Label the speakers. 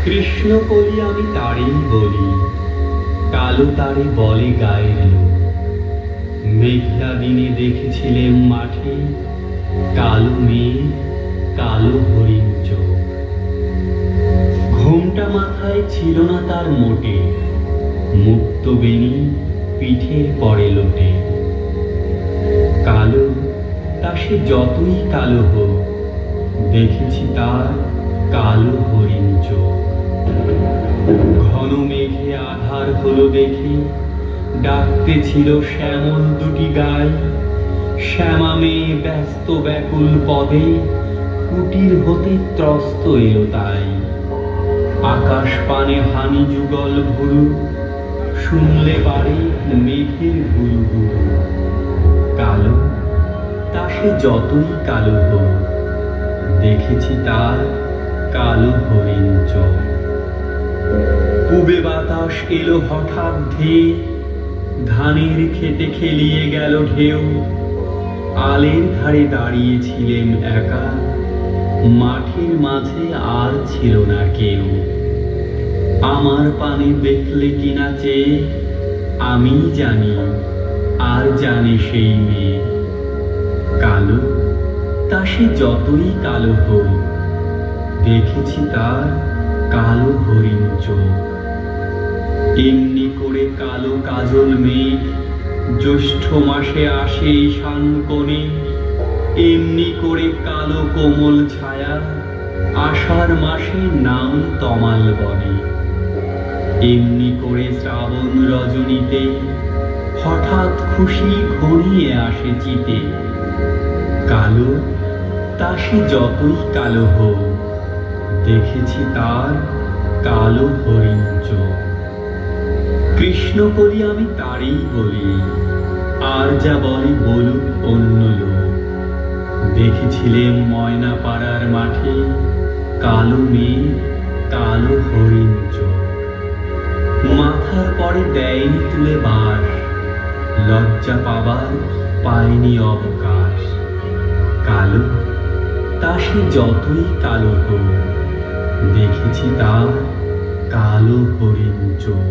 Speaker 1: কৃষ্ণ বলি আমি তারেই বলি, কালো তারে বলে গায়ের লোক। মেঘলা দিনে দেখেছিলেন মাঠে কালো মেয়ে, কালো হরিণ চোখ। ঘোমটা মাথায় ছিল না তার মোটে, মুক্ত বেনি পিঠের পরে লোটে। কালো তা সে যতই কালো হোক, দেখেছি তার কালো হরিণ চোখ। ঘন মেঘে আধার হলো দেখে, ডাকতে ছিল শ্যামল দুটি গাই। শ্যামা মেয়ে ব্যস্ত ব্যাকুল পদে, কুটির হতে ত্রস্ত এলো তাই। আকাশ পানে হানি যুগল ভুরু, শুনলে বাড়ি মেঘের গুরু গুরু। কালো তা সে যতই কালো হোক, দেখেছি তার কালো হরিণ চোখ। পূবে বাতাস এলো হঠাৎ ধেয়ে, ধানের খেতে খেলিয়ে গেল ঢেউ। আলের ধারে দাঁড়িয়েছিলেন একা, মাঠের মাঝে আর ছিল না কেউ। আমার পানে দেখলে কিনা চেয়ে, আমি জানি আর জানে সেই মেয়ে। কালো তা সে যতই কালো হোক, দেখেছি তার কালো হরিণ চোখ। এমনি করে কালো কাজল মেঘ জ্যৈষ্ঠ মাসে আসে ঈশান কোণে। এমনি করে কালো কোমল ছায়া আষাঢ় মাসে নামে তমাল বনে। এমনি করে শ্রাবণ রজনীতে হঠাৎ খুশি ঘনিয়ে আসে চিতে। কালো তা সে যতই কালো হোক, দেখেছি তার কালো হরিণ চোখ। কৃষ্ণ বলি আমি তারই বলি, আর যা বলে বলুক অন্য লোক। দেখেছিলেন ময়না পাড়ার মাঠে কালো মেয়ে, কালো হরিণ চোখ। মাথার পরে দেয়নি তুলে বাস, লজ্জা পাবার পায়নি অবকাশ। কালো তা সে যতই কালো হোক, দেখেছি তার কালো হরিণ চোখ।